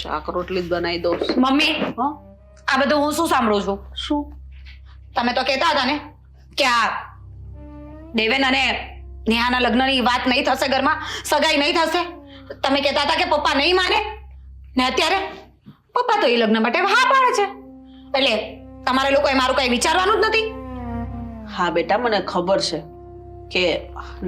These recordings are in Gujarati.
શાક રોટલી જ બનાવી દઉં. મમ્મી હા આ બધું હું શું સાંભળું છું? શું? તમે તો કહેતા હતા ને કે આ દેવેન અને નેહાના લગ્નની વાત નહીં થશે, ઘરમાં સગાઈ નહીં થશે. તમે કહેતા હતા કે પપ્પા નહીં માને, ને અત્યારે પપ્પા તો એ લગ્ન માટે હા પાડે છે. એટલે તમારે લોકોએ મારું કઈ વિચારવાનું જ નથી. હા બેટા, મને ખબર છે કે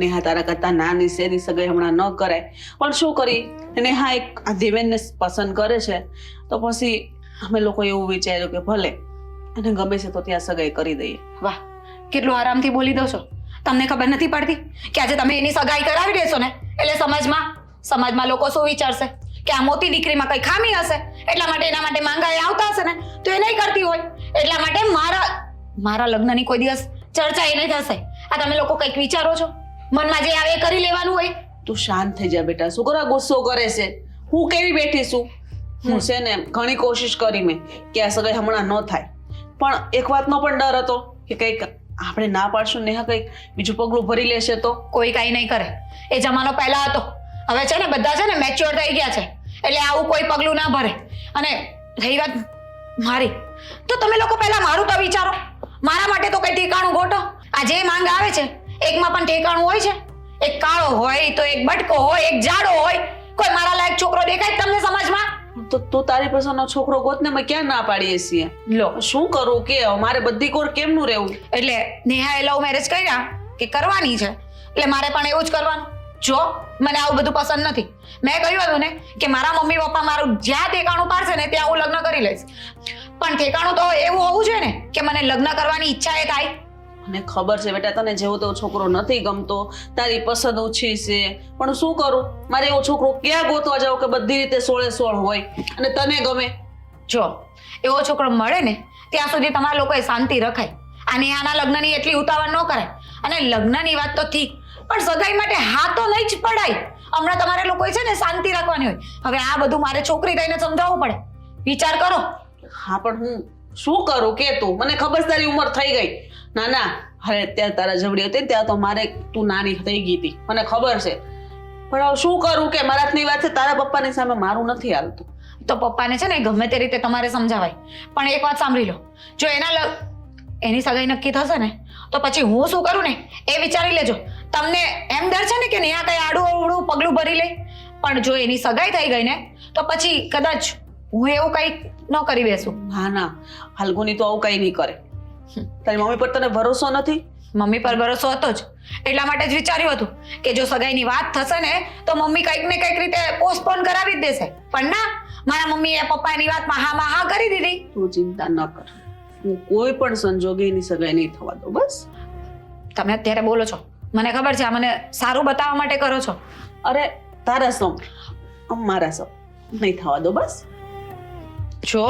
નેહા તારા કરતા નાની છે, એની સગાઈ હમણાં ન કરાય. પણ શું કરી, નેહા એક આ દેવેનને પસંદ કરે છે, તો પછી અમે લોકો એવું વિચાર્યું કે ભલે એને ગમે છે તો ત્યાં સગાઈ કરી દઈએ. વાહ, કેટલું આરામથી બોલી દો છો. તમને ખબર નથી પડતી કે આજે તમે એની સગાઈ કરાવી દેશો ને એટલે સમાજમાં લોકો શું વિચારશે કે આ મોટી દીકરીમાં કઈ ખામી હશે, એટલા માટે એના માટે માંગાઈ આવતા હશે ને તો એ નહીં કરતી હોય. એટલા માટે મારા લગ્નની કોઈ દિવસ ચર્ચા એ નહીં થશે. આ તમે લોકો કંઈક વિચારો છો, મનમાં જે આવે એ કરી લેવાનું હોય. તું શાંત થઈ જા બેટા, શું કરવા ગુસ્સો કરે છે? હું કેવી બેઠી છું? હું છે ને ઘણી કોશિશ કરી મેં કે આ સગાઈ હમણાં ન થાય, પણ એક વાતનો પણ ડર હતો કે કંઈક આપણે ના પાડશું, નેહા કંઈક બીજું પગલું ભરી લેશે તો. કોઈ કાંઈ નહીં કરે. એ જમાનો પહેલા હતો. હવે છે ને બધા છે ને મેચ્યોર થઈ ગયા છે, એટલે આવું કોઈ પગલું ના ભરે. અને રહી વાત મારી, તો તમે લોકો પહેલા મારું તો વિચારો. મારા માટે તો કઈ ઠેકાણું ગોઠો. આ જે માંગ આવે છે એકમાં પણ ઠેકાણું હોય છે. એક કાળો હોય તો એક બટકો હોય, એક જાડો હોય. કોઈ મારા લાયક છોકરો દેખાય તમને સમાજમાં? તો તું તારી પસંદનો છોકરો ગોતને મેં ક્યાં ના પાડીએ છીએ. લો, શું કરું કે મારે બધી કોર કેમનું રહેવું? એટલે નેહાએ લવ મેરેજ કર્યા કે કરવાની છે, એટલે મારે પણ એવું જ કરવાનું. જો મને આવું બધું પસંદ નથી. મેં કહ્યું હતું ને કે મારા મમ્મી પપ્પા મારું જ્યાં ઠેકાણું પાડશે ને ત્યાં હું લગ્ન કરી લઈશ. પણ ઠેકાણું તો એવું હોવું જોઈએ ને કે મને લગ્ન કરવાની ઈચ્છા એ થાય. મને ખબર છે બેટા, તને જેવો તેવો છોકરો નથી ગમતો, તારી પસંદ ઓછી છે, પણ શું કરું? મારે એવો છોકરો ક્યાં ગોતવા જાવ કે બધી રીતે 16 હોય અને તને ગમે? જો એવો છોકરો મળે ને ત્યાં સુધી તમારા લોકોએ શાંતિ રખાય. અને આના લગ્નની એટલી ઉતાવળ ન કરાય. અને લગ્નની વાત તો ઠીક, પણ સગાઈ માટે હા તો નહીં જ પડાય. હમણાં તમારે લોકોએ છે ને શાંતિ રાખવાની હોય. હવે આ બધું મારે છોકરી થઈને સમજાવવું પડે. વિચાર કરો. હા, પણ હું શું કરું કે તું? મને ખબર છે તારી ઉંમર થઈ ગઈ. ના હવે અત્યારે તારા જવડી હતી ત્યાં તો મારે તું નાની થઈ ગઈ હતી, મને ખબર છે. પણ હવે શું કરું કે મારા હાથની વાત છે, તારા પપ્પાની સામે મારું નથી હાલતું. તો પપ્પાને છે ને ગમે તે રીતે તમારે સમજાવાય. પણ એક વાત સાંભળી લો, જો એની સગાઈ નક્કી થશે ને તો પછી હું શું કરું ને એ વિચારી લેજો. તમને એમ ડર છે ને કે નેહા કઈ આડું અવળું પગલું ભરી લે, પણ જો એની સગાઈ થઈ ગઈ ને તો પછી કદાચ હું એવું કઈ ન કરી બેસું. ના, ફાલ્ગુની તો આવું કઈ નહીં કરે. તારી મમ્મી પર તને ભરોસો નથી? મમ્મી પર ભરોસો હતો જ, એટલા માટે જ વિચાર્યું હતું કે જો સગાઈની વાત થશે ને તો મમ્મી કંઈક ને કંઈક રીતે પોસ્ટપોન કરાવી જ દેશે. પણ ના, મારા મમ્મીએ પપ્પાની વાતમાં હા કરી દીધી. તું ચિંતા ન કર, હું કોઈ પણ સંજોગે એની સગાઈ નહીં થવા દઉં. બસ તમે અત્યારે બોલો છો, મને ખબર છે આ મને સારું બતાવવા માટે કરો છો. અરે તારા સમ મારા સમ નહીં થવા દો. બસ જો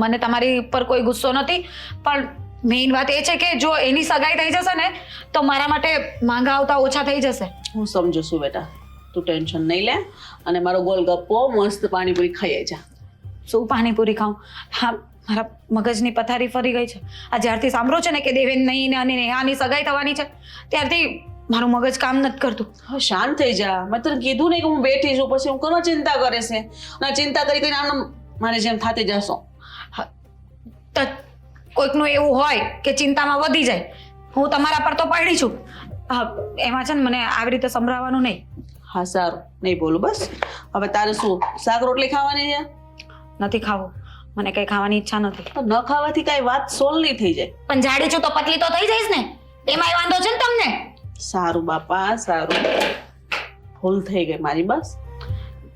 મને તમારી પર કોઈ ગુસ્સો નથી, પણ મેઇન વાત એ છે કે જો એની સગાઈ થઈ જશે ને તો મારા માટે માંગા આવતા ઓછા થઈ જશે. હું સમજુ છું બેટા, તું ટેન્શન નહીં લે અને મારો ગોલગપ્પો મસ્ત પાણીપુરી ખાઈ જા. શું પાણીપુરી ખાઉં? હા, મારા મગજની પથારી ફરી ગઈ છે. આ જ્યારથી સાંભળ્યું છે ને કે દેવેન નહીં અને નેહાની સગાઈ થવાની છે ત્યારથી મારું મગજ કામ નથી કરતું. હવે શાંત થઈ જા. મેં તને કીધું નહીં કે હું બેઠી છું, પછી હું કોનો ચિંતા કરે છે? અને ચિંતા કરીને આમ મારે જેમ થાતી જશો. તો કોઈકનું એવું હોય કે ચિંતામાં વધી જાય. હું તમારા પર તો પડી છું. એમાં છે ને મને આવી રીતે સંભળાવવાનું નહીં. હા સારું, નહીં બોલું. બસ હવે તારે શું શાક રોટલી ખાવાની છે? નથી ખાવું, મને કઈ ખાવાની ઈચ્છા નથી. તો ન ખાવાથી કઈ વાત સોલ્વ નહીં થઈ જાય. પણ જાડી છું તો પતલી તો થઈ જઈશ ને, એમાં વાંધો છે ને તમને? સારું બાપા સારું, ભૂલ થઈ ગઈ મારી. બસ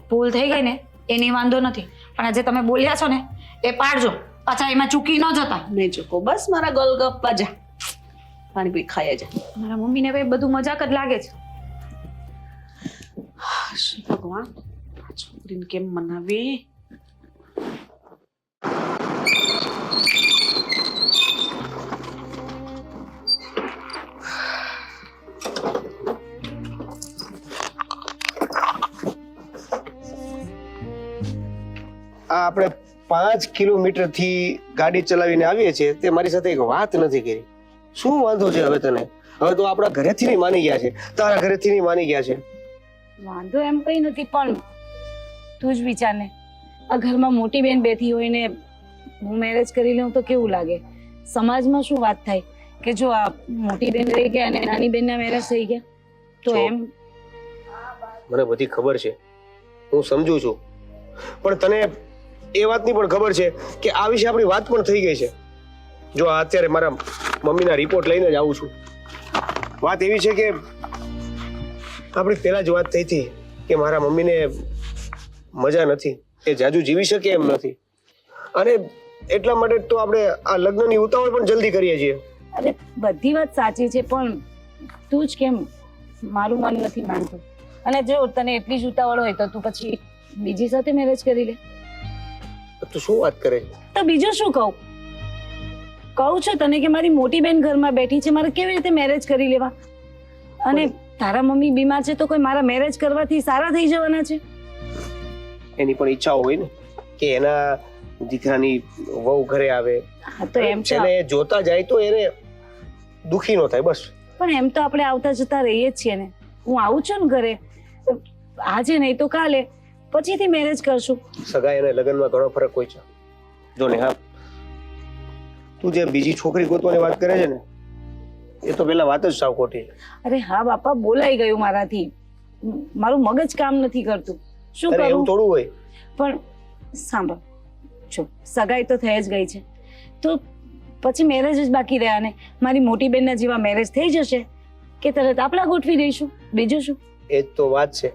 ભૂલ થઈ ગઈ ને એની વાંધો નથી, પણ આજે તમે બોલ્યા છો ને એ પાડજો, પાછા એમાં ચૂકી ન જતા. નહીં ચૂકો. બસ મારા ગોલગપ્પા જા, પાણીપુરી ખાઈ જા. મારા મમ્મીને હવે બધું મજાક જ લાગે છે. ભગવાન, આ છોકરીને કેમ મનાવી? આપણે 5 કિલોમીટર થી ગાડી ચલાવીને આવીએ છીએ, તે મારી સાથે એક વાત નથી કરી. શું વાંધો છે હવે તને? હવે તો આપણા ઘરેથી નહીં માની ગયા છે, તારા ઘરેથી નહીં માની ગયા છે. વાંધો એમ કઈ નથી, પણ તું જ વિચાર ને, આ ઘરમાં મોટી બેન બેઠી હોય ને હું મેરેજ કરી લઉં તો કેવું લાગે? સમાજમાં શું વાત થાય કે જો આ મોટી બેન રહી ગયા અને નાની બેનના મેરેજ થઈ ગયા તો જો. એમ. મને બધી ખબર છે, હું સમજુ છું, પણ તને એ વાતની પણ ખબર છે કે આ વિશે આપણી વાત પણ થઈ ગઈ છે. જો આ અત્યારે મારા મમ્મીના રિપોર્ટ લઈને જ આવું છું. વાત એવી છે કે આપણી પહેલા જ વાત થઈ હતી કે મારા મમ્મીને મજા નથી, એ જાજુ જીવી શકે એમ નથી, અને એટલા માટે તો આપણે આ લગ્નની ઉતાવળ પણ જલ્દી કરીએ છીએ. અરે બધી વાત સાચી છે પણ તું જ કેમ મારું મન નથી માનતું? અને જો તને એટલી જ ઉતાવળ હોય તો તું પછી બીજી સાથે મેરેજ કરી લે. તું શું વાત કરે છે? તો બીજું શું કહું છું તને કે મારી મોટી બેન ઘરમાં બેઠી છે, મારે કેવી રીતે મેરેજ કરી લેવા? અને તારા મમ્મી બીમાર છે તો કોઈ મારા મેરેજ કરવાથી સારા થઈ જવાના છે? એની પણ ઈચ્છાઓ હોય ને કે એના દીકરાની વહુ ઘરે આવે, હા તો એમ છે, એને જોતા જાય તો એને દુખી ન થાય, બસ. પણ એમ તો આપણે આવતા જતા રહીએ જ છીએ ને. હું આવું છું ને ઘરે, આજે નહીં તો કાલે, પછીથી મેરેજ કરશું. સગાઈ અને લગ્નમાં ઘણો ફરક હોય છે. જો ને હા, તું જે બીજી છોકરી ગોતવાની વાત કરે છે ને એ તો પેલા વાત જ સાવ ખોટી છે. અરે હા બાપા, બોલાઈ ગયું મારાથી, મારું મગજ કામ નથી કરતું. શું અરે એવું કરું? થોડું હોય. પણ સાંભળ, જો સગાઈ તો થઈ જ ગઈ છે તો પછી મેરેજ જ બાકી રહ્યા ને. મારી મોટી બેનના જેવા મેરેજ થઈ જશે કે તરત આપણા ગોઠવી દઈશું, બીજું શું? એ જ તો વાત છે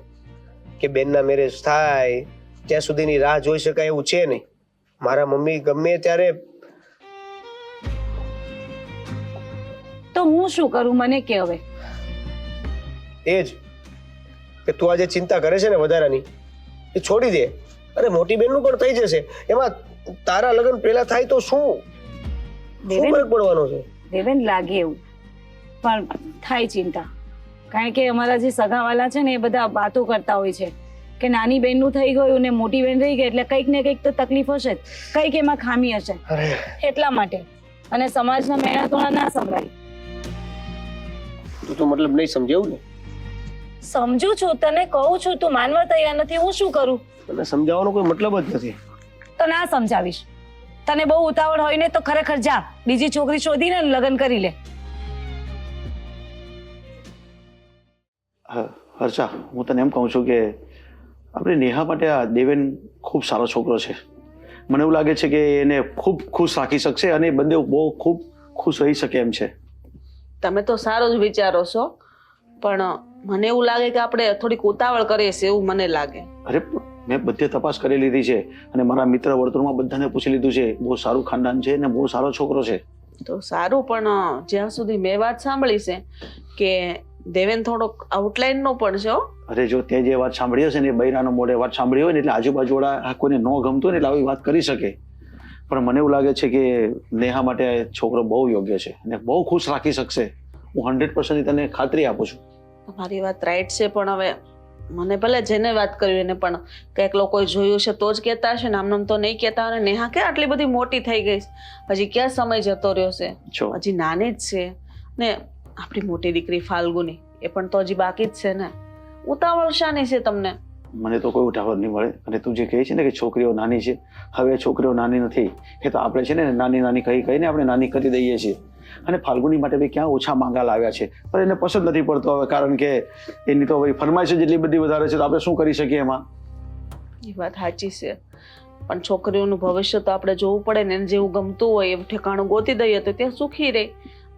કે બેનના મેરેજ થાય ત્યાં સુધીની રાહ જોઈ શકાય એવું છે નહીં. મારા મમ્મી ગમે ત્યારે તો હું શું કરું મને કે હવે? એ જ કે તું આજે ચિંતા કરે છે ને વધારાની, એ છોડી દે. અરે મોટી બેનનું પણ થઈ જશે, એમાં તારા લગ્ન પહેલા થાય તો શું ફરક પડવાનો છે? દેવેન લાગે એવું, પણ થાય ચિંતા. કારણ કે અમારા જે સગાવાલા છે ને એ બધા વાતો કરતા હોય છે કે નાની બેનનું થઈ ગયું ને મોટી બેન રહી ગઈ એટલે કંઈક ને કંઈક તો તકલીફ હશે જ, કંઈક એમાં ખામી હશે, એટલા માટે. અને સમાજના મેણા તોણા ના સંભળાય. તું તો મતલબ નહીં સમજાવું ને? સમજુ છું, તને કહું છું, તું માનવા તૈયાર નથી, હું શું કરું? મને સમજાવવાનો કોઈ મતલબ જ નથી. તો ના સમજાવીશ. તને બહુ ઉતાવળ હોય ને તો ખરેખર જા બીજી છોકરી શોધીને લગ્ન કરી લે. હર્ષા, હું તને એમ કહું છું કે આપણે નેહા માટે આ દેવેન ખૂબ સારો છોકરો છે. મને એવું લાગે છે કે એને ખૂબ ખુશ રાખી શકશે અને બંને બહુ ખૂબ ખુશ રહી શકે એમ છે. તમે તો સારું જ વિચારો છો, પણ મને એવું લાગે કે આપણે થોડીક ઉતાવળ કરીએ છીએ એવું મને લાગે. અરે મેં બધે તપાસ કરી લીધી છે અને મારા મિત્ર વર્તુળમાં બધાને પૂછી લીધું છે. બહુ સારું ખાનદાન છે અને બહુ સારો છોકરો છે. તો સારું, પણ જ્યાં સુધી મેં વાત સાંભળી છે કે દેવેન થોડોક આઉટલાઈન નો પણ છે. અરે જો તે જે વાત સાંભળી હશે ને એ બૈરાનો મોઢે વાત સાંભળી હોય ને એટલે આજુબાજુવાળા કોઈને ન ગમતું હોય ને એટલે આવી વાત કરી શકે. પણ મને એવું લાગે છે કે નેહા માટે છોકરો બહુ યોગ્ય છે અને બહુ ખુશ રાખી શકશે. હું 100% તને ખાતરી આપું છું. તમારી વાત રાઈટ છે, પણ હવે મને ભલે જેને વાત કરી એને પણ કંઈક લોકોએ જોયું છે તો જ કહેતા હશે ને, આમ તો નહીં કહેતા. અને નેહા કે આટલી બધી મોટી થઈ ગઈ, હજી ક્યાં સમય જતો રહ્યો છે, હજી નાની જ છે ને. આપણી મોટી દીકરી ફાલ્ગુની એ પણ તો હજી બાકી જ છે ને. ઉતાવળ શાની છે તમને? મને તો કોઈ ઉઠાવર નહીં મળે. અને તું જે કહે છે ને કે છોકરીઓ નાની છે, હવે છોકરીઓ નાની નથી. એ તો આપણે છે ને નાની નાની કહીને આપણે નાની કરી દઈએ છીએ. અને ફાલ્ગુની માટે બી ક્યાં ઓછા માંગા લાવ્યા છે, પણ એને પસંદ નથી પડતો હવે, કારણ કે એની તો ફરમાઈશ જેટલી બધી વધારે છે તો આપણે શું કરી શકીએ એમાં? એ વાત સાચી છે, પણ છોકરીઓનું ભવિષ્ય તો આપણે જોવું પડે ને. એને જેવું ગમતું હોય એવું ઠેકાણું ગોતી દઈએ તો ત્યાં સુખી રહે.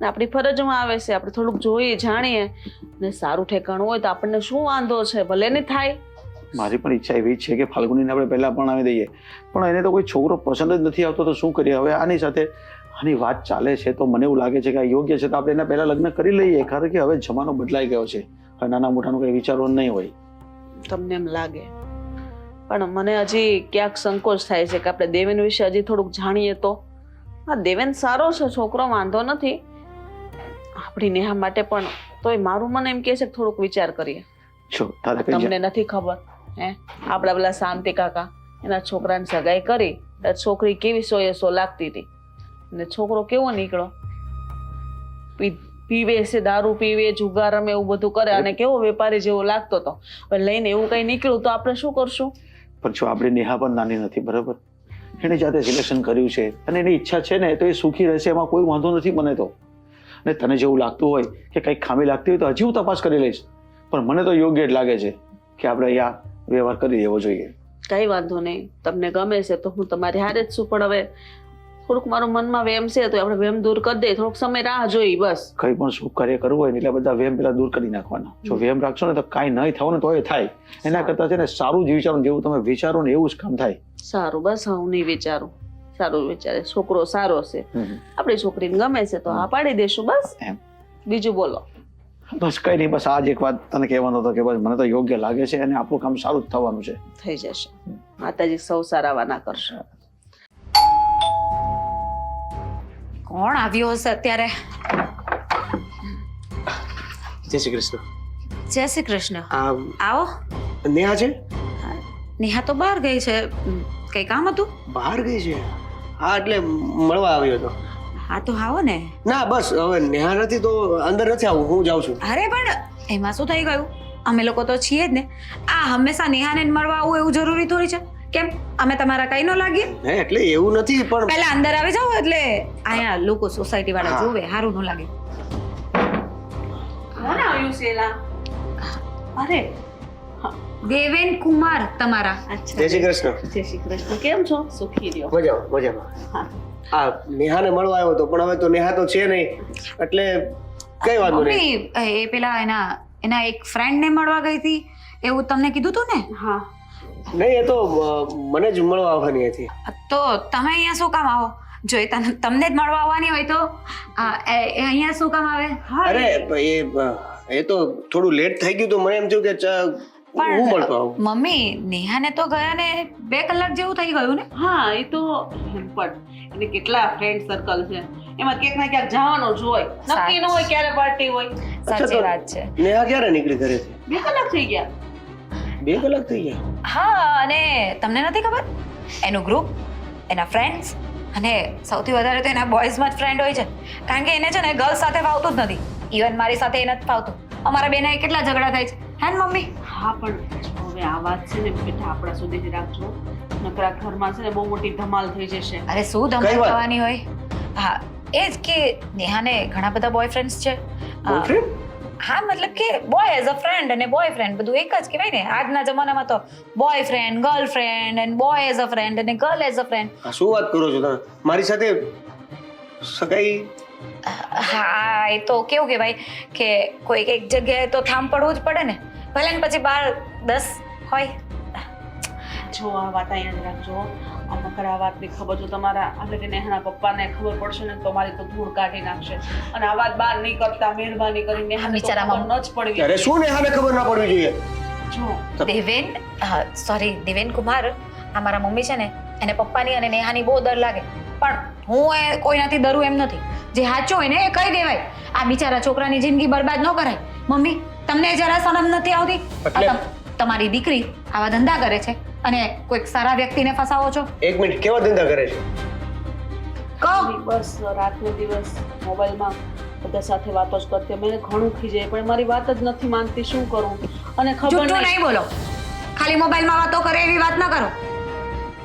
ને આપણી ફરજમાં આવે છે આપણે થોડુંક જોઈએ જાણીએ ને સારું ઠેકાણું હોય તો આપણને શું વાંધો છે, ભલે નહીં થાય. મારી પણ ઈચ્છા એવી જ છે કે ફાલ્ગુનીને આપણે પહેલા પણ આવી દઈએ, પણ એને તો કોઈ છોકરો પસંદ જ નથી આવતો તો શું કરીએ હવે? આની સાથે આની વાત ચાલે છે તો મને એવું લાગે છે કે આ યોગ્ય છે તો આપણે એના પહેલા લગ્ન કરી લઈએ, કારણ કે હવે જમાનો બદલાઈ ગયો છે. હવે નાના મોટાનું કંઈ વિચારવાનું નહીં હોય. તમને એમ લાગે, પણ મને હજી ક્યાંક સંકોચ થાય છે કે આપણે દેવેન વિશે હજી થોડુંક જાણીએ તો. હા, દેવેન સારો છે છોકરો, વાંધો નથી. આપણી નેહા માટે પણ તોય મારું મને એમ કહે છે કે થોડુંક વિચાર કરીએ. તમને નથી ખબર હે, આપડા પેલા શાંતિ કાકા એના છોકરાને સગાઈ કરી તો છોકરી કેવી 100 લાગતી હતી ને છોકરો કેવો નીકળો, પીવે છે, દારૂ પીવે, જુગાર રમે, એવું બધું કરે અને કેવો વેપારી જેવો લાગતો હતો. લઈને એવું કઈ નીકળ્યું તો આપણે શું કરશું? પણ જો આપણી નેહા પણ નાની નથી, બરાબર? એણે જાતે સિલેક્શન કર્યું છે અને એની ઈચ્છા છે ને તો એ સુખી રહેશે, એમાં કોઈ વાંધો નથી મને તો. અને તને જેવું લાગતું હોય કે કંઈક ખામી લાગતી હોય તો હજી હું તપાસ કરી લઈશ, પણ મને તો યોગ્ય જ લાગે છે કે આપણે અહીંયા વ્યવહાર કરી દેવો જોઈએ. કઈ વાંધો નહીં, તમને ગમે છે તો હું તમારી હારે જ છું, પણ હવે થોડુંક મારું મનમાં વેમ છે તો આપણે વેમ દૂર કરી દઈએ, થોડોક સમય રાહ જોઈ બસ. કંઈ પણ શુભ કાર્ય કરવું હોય ને એટલે બધા વેમ પેલા દૂર કરી નાખવાના. જો વેમ રાખશો ને તો કાંઈ નહીં થવું ને તો એ થાય. એના કરતાં છે ને સારું જ વિચારો, જેવું તમે વિચારો ને એવું જ કામ થાય. સારું, બસ હું નહીં વિચારું, સારું વિચારે, છોકરો સારો છે, આપણી છોકરીને ગમે છે તો હા પાડી દેશું બસ. એમ. બીજું બોલો. બસ કઈ નહીં, બસ આજ એક વાત તને કહેવાનો હતો કે બસ મને તો યોગ્ય લાગે છે અને આપણું કામ સારું જ થવાનું છે. થઈ જશે, માતાજી સૌ સારા વાના કરશે. કોણ આવ્યો હશે અત્યારે? જય શ્રી કૃષ્ણ. જય શ્રી કૃષ્ણ. આવો. નેહા છે? નેહા તો બહાર ગઈ છે, કઈ કામ હતું? બહાર ગઈ છે? હા, એટલે મળવા આવ્યો હતો. હા તો આવો ને. ના બસ હવે નેહા નથી તો અંદર નથી આવું, હું જાઉં છું. અરે પણ એમાં શું થઈ ગયું? અમે લોકો તો છીએ જ ને. આ હંમેશા નેહાને જ મળવા આવું એવું જરૂરી થોડી છે? કેમ અમે તમારા કઈ ન લાગીએ? હે, એટલે એવું નથી, પણ પહેલા અંદર આવી જાઓ એટલે અહીંયા લોકો સોસાયટી વાળા હા. જોવે, સારું ન લાગે. કોણ આવ્યું છે એલા? અરે દેવેન કુમાર તમારા. અચ્છા, જય શ્રી કૃષ્ણ. જય શ્રી કૃષ્ણ. કેમ છો? સુખી રહ્યો. મજામાં મજામાં. હા. હા, નેહાને મળવા આવ્યો હતો પણ હવે તો નેહા તો છે નહીં, એટલે કઈ વાંધો નહીં. મમ્મી, એ પેલા એના એક ફ્રેન્ડ ને મળવા ગઈ હતી એવું તમને કીધું તું ને? હા, નહીં, એ તો મને જ મળવા આવવાની હતી. તો તમે અહીંયા શું કામ આવો? જો એ તમને જ મળવા આવવાની હોય તો એ અહીંયા શું કામ આવે? અરે એ તો થોડું લેટ થઈ ગયું તો મને એમ થયું કે હું મળતો આવું. મમ્મી, નેહાને તો ગયા ને 2 કલાક જેવું થઈ ગયું ને? હા, એ તો પણ એને કેટલા ફ્રેન્ડ સર્કલ છે, એમાં ક્યાંક ના ક્યાંક જવાનું જ હોય, નક્કી ન હોય ક્યારે પાર્ટી હોય. સાચી વાત છે. નેહા ક્યારે નીકળી ઘરેથી? 2 કલાક થઈ ગયા. 2 કલાક થઈ ગયા? હા, અને તમને નથી ખબર એનું ગ્રુપ, એના ફ્રેન્ડ્સ અને સૌથી વધારે તો એના બોયઝમાં જ ફ્રેન્ડ હોય છે, કારણ કે એને છે ને ગર્લ્સ સાથે ફાવતું જ નથી. ઇવન મારી સાથે એ નથી ફાવતું. અમારા બેના કેટલા ઝઘડા થાય છે, હે ને મમ્મી? હા, પણ હવે આ વાત છે ને બેટા આપણા સુધીથી રાખજો, નકરા ઘરમાં છે ને બહુ મોટી ધમાલ થઈ જશે. અરે શું ધમાલ કઈ વાત? થવાની હોય? હા, એ જ કે નેહાને ઘણા બધા બોયફ્રેન્ડ્સ છે. Boyfriend? હા, મતલબ કે બોય એઝ અ ફ્રેન્ડ અને બોયફ્રેન્ડ બધું એક જ કહેવાય ને. આજના જમાનામાં તો બોયફ્રેન્ડ, ગર્લફ્રેન્ડ અને બોય એઝ અ ફ્રેન્ડ અને ગર્લ એઝ અ ફ્રેન્ડ. આ શું વાત કરો છો તમે? મારી સાથે સગાઈ? હા, એ તો કેવું કહેવાય કે કોઈક એક જગ્યાએ તો થામ પડવું જ પડે ને, ભલે ને પછી 10 હોય. જો આ વાત અહીંયા જ રાખજો. આ નકર આ વાતની ખબર જો તમારા એટલે કે નેહાના પપ્પાને ખબર પડશે ને તો મારી તો ધૂળ કાઢી નાખશે. અને આ વાત બહાર નહીં કરતા મહેરબાની કરી નેહાને તો બિચારામાં ખબર ન જ પડવી. અરે શું નેહાને ખબર ના પડવી જોઈએ? જો દેવેન કુમાર, આ મારા મમ્મી છે ને એને પપ્પાની અને નેહાની બહુ ડર લાગે, પણ હું કોઈનાથી ડરું એમ નથી. જે સાચું હોય ને એ કહી દેવાય. આ બિચારા છોકરાની જિંદગી બરબાદ ન કરાય. મમ્મી, તમને જરા શરમ નથી આવતી? એટલે? તમારી દીકરી આવા ધંધા કરે છે અને કોઈક સારા વ્યક્તિને ફસાવો છો. 1 મિનિટ, કેવા ધંધા કરે છે? કહો. બસ રાતનો દિવસ મોબાઈલમાં બધા સાથે વાતો જ કરતી. મને ઘણું ખીજાય પણ મારી વાત જ નથી માનતી, શું કરું? અને ખબર જૂઠું નહીં નહીં બોલો. ખાલી મોબાઈલમાં વાતો કરે એવી વાત ન કરો.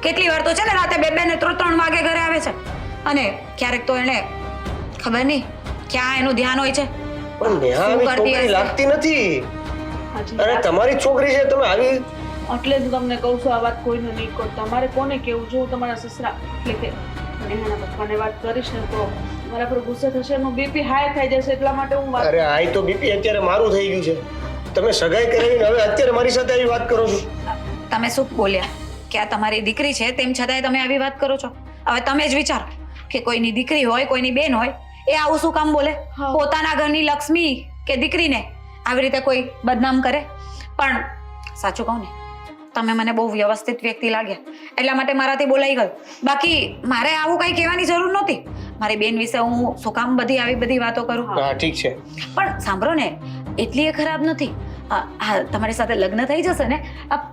કેટલી વાર તો છે ને રાતે 2 ને 3 વાગે ઘરે આવે છે અને ક્યારેક તો એને ખબર નહીં ક્યાં એનું ધ્યાન હોય છે. પણ નેહા શું આવી કરતી છોકરી હશે? લાગતી નથી. હાજી, અરે તમારી છોકરી છે, તમે આવી એટલે જ તમને કહું છું આ વાત કોઈને નહીં કહો. તમારે કોને કેવું? જો તમારા સસરા એટલે કે નેહાના પપ્પાને વાત કરીશ ને તો મારા પર ગુસ્સે થશે, એનું બીપી હાઈ થઈ જશે, એટલા માટે હું વાત. અરે આઈ તો બીપી અત્યારે મારું થઈ ગયું છે. તમે સગાઈ કરીને હવે અત્યારે મારી સાથે આવી વાત કરો છો? તમે શું બોલ્યા કે આ તમારી દીકરી છે તેમ છતાંય તમે આવી વાત કરો છો? હવે તમે જ વિચારો કે કોઈની દીકરી હોય, કોઈની બેન હોય, એ આવું શું કામ બોલે? હા. પોતાના ઘરની લક્ષ્મી કે દીકરીને આવી રીતે કોઈ બદનામ કરે? પણ સાચું કહું ને, તમે મને બહુ વ્યવસ્થિત વ્યક્તિ લાગ્યા, એટલા માટે મારાથી બોલાઈ ગયું. બાકી મારે આવું કંઈ કહેવાની જરૂર નહોતી. મારી બેન વિશે હું શું કામ આવી બધી વાતો કરું? હા ઠીક છે, પણ સાંભળો ને, એટલી એ ખરાબ નથી. તમારી સાથે લગ્ન થઈ જશે ને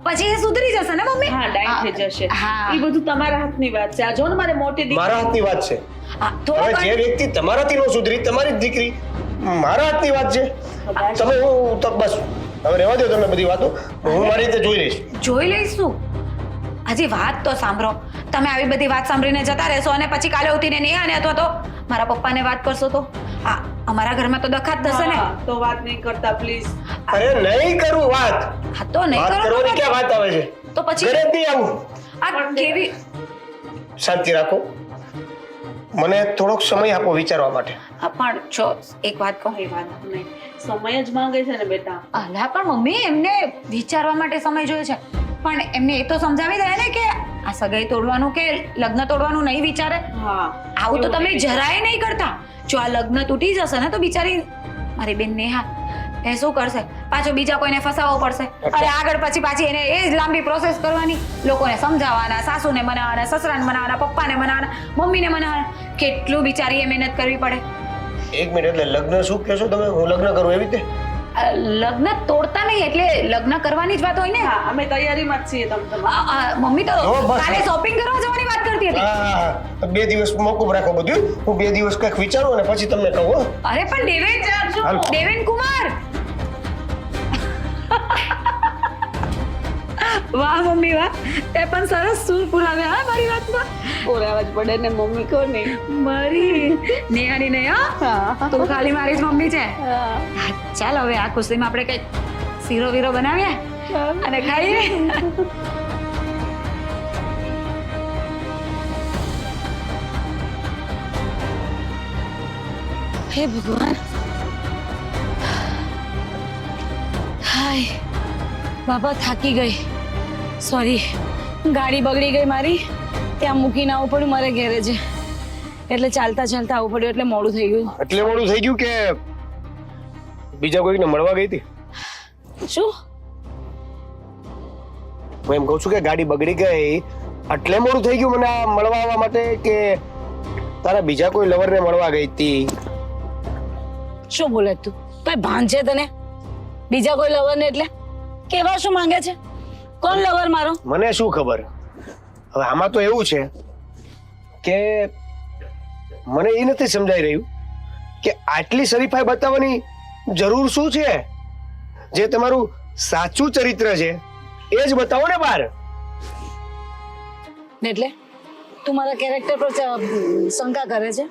પછી એ સુધરી જશે ને મમ્મી? હા, ડાય થઈ જશે. હા. એ બધું તમારા હાથની વાત છે. આ જો ને મારે મોટી દીકરી મારા હાથની વાત છે. હવે જે વ્યક્તિ તમારાથી નો સુધરી, તમારી જ દીકરી, મારા હાથની વાત છે. તમે હું તો બસ હવે રહેવા દો તમે બધી વાતો, હું મારી રીતે જોઈ લઈશ. જોઈ લઈશું. હજી વાત તો સાંભળો. તમે આવી બધી વાત સાંભળીને જતા રહેશો અને પછી કાલે ઉઠીને નેહાને અથવા તો મારા પપ્પાને વાત કરશો તો આ અમારા ઘરમાં તો દખા જ થશે ને. હા, તો વાત નહીં કરતા પ્લીઝ. અરે નહીં કરું વાત. હા તો નહીં વાત કરો કરવાની ક્યાં વાત આવે છે? તો પછી ઘરે જ નહીં આવું. આ કેવી શાંતિ રાખો. મને થોડોક સમય આપો વિચારવા માટે. પણ જો એક વાત કહું. એ વાત નહીં, સમય જ માંગે છે ને બેટા. અલા પણ મમ્મી એમને વિચારવા માટે સમય જોઈએ છે પણ એમને એ તો સમજાવી દે ને કે આ સગાઈ તોડવાનું કે લગ્ન તોડવાનું નહીં વિચારે. હા, આવું તો એવું તમે નહીં. જરાય નહીં કરતા. જો આ લગ્ન તૂટી જશે ને તો બિચારી મારી બેન નેહા એ શું કરશે? પાછો બીજા કોઈને ફસાવવો પડશે. અરે આગળ પાછી એને એ જ લાંબી પ્રોસેસ કરવાની. લોકોને સમજાવવાના, સાસુને મનાવવાના, સસરાને મનાવવાના, પપ્પાને મનાવવાના, મમ્મીને મનાવવાના. કેટલું બિચારીએ મહેનત કરવી પડે. એક મિનિટ, એટલે લગ્ન શું કહેશો તમે? હું લગ્ન કરું એવી રીતે? લગ્ન તોડતા નહીં એટલે લગ્ન કરવાની જ વાત હોય ને. હા, અમે તૈયારીમાં જ છીએ તમે. મમ્મી તો જો બસ. કાલે શોપિંગ કરવા જવાની વાત કરતી હતી. હા, 2 દિવસ મોકૂફ રાખો બધું. હું 2 દિવસ કંઈક વિચારું અને પછી તમને કહું હો. અરે પણ હાલો. દેવેન કુમાર વાહ મમ્મી વાહ, તે પણ સરસ સૂર પુરાવ્યા હા મારી વાતમાં. બોલાવા જ પડે ને મમ્મી કો નહીં. મારી નેહાની નહીં હા, તું ખાલી મારી જ મમ્મી છે. હા, ચાલ હવે આ ખુશીમાં આપણે કઈક શીરો વીરો બનાવીએ અને ખાઈએ. હે ભગવાન, હાય બાબા થાકી ગઈ. સોરી, ગાડી બગડી ગઈ મારી, ત્યાં મૂકીને આવવું પડ્યું મારે ગેરેજે, એટલે ચાલતા ચાલતા આવવું પડ્યું, એટલે મોડું થઈ ગયું. એટલે મોડું થઈ ગયું કે બીજા કોઈને મળવા ગઈ હતી? શું? હું એમ કહું છું કે ગાડી બગડી ગઈ એટલે મોડું થઈ ગયું મને આ મળવા આવવા માટે, કે તારા બીજા કોઈ લવરને મળવા ગઈ હતી? શું બોલે તું? કઈ ભાન છે તને? બીજા કોઈ લવર ને એટલે કેવા શું માંગે છે? કોણ લવર મારો? મને શું ખબર. હવે આમાં તો એવું છે કે મને એ નથી સમજાઈ રહ્યું કે આટલી શરીફાઈ બતાવવાની જરૂર શું છે? જે તમારું સાચું ચરિત્ર છે એ જ બતાવો ને બહાર. એટલે તું મારા કેરેક્ટર પર શંકા કરે છે?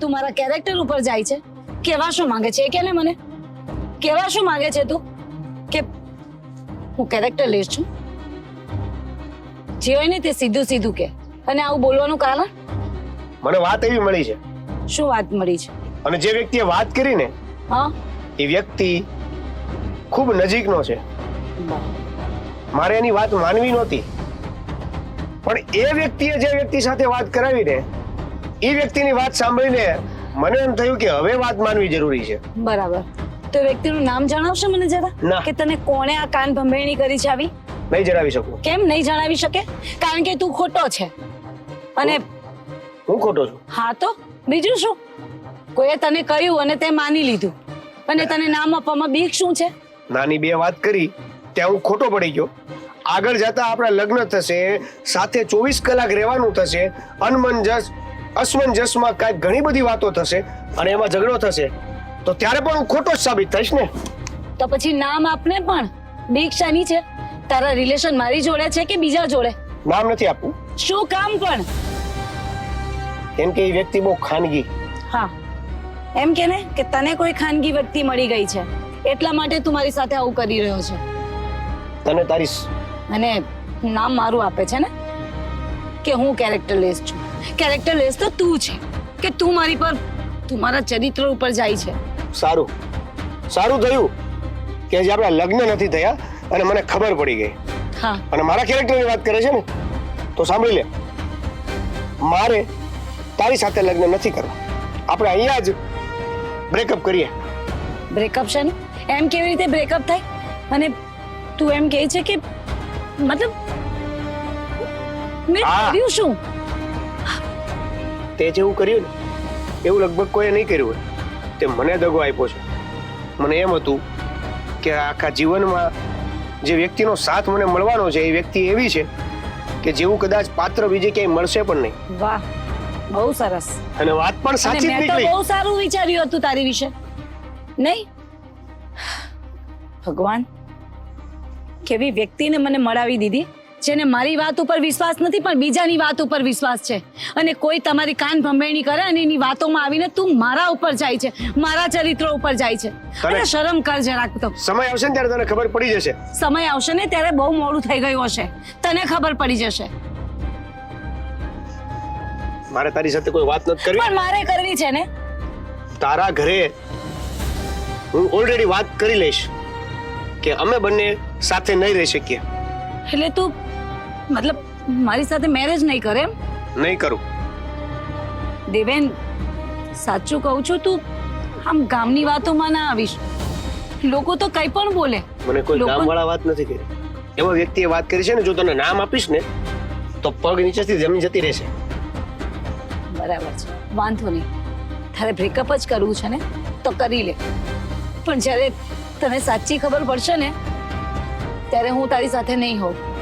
તું મારા કેરેક્ટર ઉપર જાય છે? કેવા શું માંગે છે એ કે ને મને. કેવા શું માંગે છે તું? કે હું કેરેક્ટર લેસ છું? જે હોય ને તે સીધું સીધું કે. અને આવું બોલવાનું કારણ? મને વાત એવી મળી છે, શું વાત મળી છે? અને જે વ્યક્તિએ વાત કરી ને હા, એ વ્યક્તિ ખૂબ નજીકનો છે. મારે એની વાત માનવી નહોતી, પણ એ વ્યક્તિએ જે વ્યક્તિ સાથે વાત કરાવીને એ વ્યક્તિની વાત સાંભળીને મને એમ થયું કે હવે વાત માનવી જરૂરી છે. બરાબર. તો એ વ્યક્તિનું નામ જણાવશો મને જરા? ના. કે તને કોણે આ કાન ભંભેરણી કરી છે આવી? નહીં જણાવી શકું. કેમ નહીં જણાવી શકે? કારણ કે તું ખોટો છે. અને હું ખોટો છું? હા તો બીજું શું? કોઈએ તને કહ્યું અને તે માની લીધું, અને તને નામ આપવામાં બીક શું છે? નાની બે વાત કરી ત્યાં હું ખોટો પડી ગયો. આગળ જતા આપણા લગ્ન થશે, સાથે 24 કલાક રહેવાનું થશે, અસમંજસમાં કાંઈક ઘણી બધી વાતો થશે અને એમાં ઝઘડો થશે, તો ત્યારે પણ હું ખોટો જ સાબિત થઈશ ને. તો પછી નામ આપને પણ બીક શાની છે? તારા રિલેશન મારી જોડે છે કે બીજા જોડે? નામ નથી આપવું, શું કામ પણ? કેમ કે એ વ્યક્તિ બહુ ખાનગી. હા, એમ કે ને કે તને કોઈ ખાનગી વ્યક્તિ મળી ગઈ છે, એટલા માટે તું મારી સાથે આવું કરી રહ્યો છે. તને તારી અને નામ મારું આપે છે ને કે હું કેરેક્ટર લેસ છું. કેરેક્ટર લેસ તો તું છે કે તું મારી પર, તું મારા ચરિત્ર ઉપર જાય છે. સારું થયું કે જે આપણા લગ્ન નથી થયા અને મને ખબર પડી ગઈ. હા, અને મારા કેરેક્ટરની વાત કરે છે ને, તો સાંભળી લે. મારે તારી સાથે લગ્ન નથી કરવા. આપણે અહીંયા જ બ્રેકઅપ કરીએ. બ્રેકઅપ છે ને? એમ કેવી રીતે બ્રેકઅપ થાય? અને તું એમ કહે છે કે મતલબ મેં હા. કર્યું શું? તે જેવું કર્યું ને એવું લગભગ કોઈએ નહીં કર્યું હોય. તે મને દગો આપ્યો છે. મને એમ હતું કે આખા જીવનમાં જે વ્યક્તિનો સાથ મને મળવાનો છે એ વ્યક્તિ એવી છે કે જેવું કદાચ પાત્ર બીજે ક્યાંય મળશે પણ નહીં. વાહ, બહુ સરસ. અને વાત પણ અને સાચી જ મેં તો નીકળી. બહુ સારું વિચાર્યું હતું તારી વિશે. નહીં? ભગવાન, કેવી વ્યક્તિને મને મળાવી દીધી જેને મારી વાત ઉપર વિશ્વાસ નથી પણ બીજાની વાત ઉપર વિશ્વાસ છે, અને કોઈ તમારી કાન ભંભેરણી કરે અને એની વાતોમાં આવીને તું મારા ઉપર જાય છે, મારા ચરિત્રો ઉપર જાય છે. અરે શરમ કર જરાક તો. સમય આવશે ને ત્યારે તને ખબર પડી જશે. સમય આવશે ને ત્યારે બહુ મોડું થઈ ગયું હશે, તને ખબર પડી જશે. મારે તારી સાથે કોઈ વાત નથી કરવી. પણ મારે કરવી છે ને. તારા ઘરે હું ઓલરેડી વાત કરી લઈશ કે અમે બંને સાથે નહીં રહી શકીએ. એટલે તું મતલબ મારી સાથે મેરેજ નહીં કરે એમ? નહીં કરું. દેવેન, સાચું કહું છું, તું આમ ગામની વાતોમાં ના આવીશ. લોકો તો કંઈ પણ બોલે. મને કોઈ લોકો- ગામવાળા વાત નથી કરી. એવા વ્યક્તિએ વાત કરી છે ને, જો તને નામ આપીશ ને તો પગ નીચેથી જમીન જતી રહેશે. બરાબર છે, વાંધો નહીં. તારે બ્રેકઅપ જ કરવું છે ને તો કરી લે, પણ જ્યારે તને સાચી ખબર પડશે ને ત્યારે હું તારી સાથે નહીં હોઉં.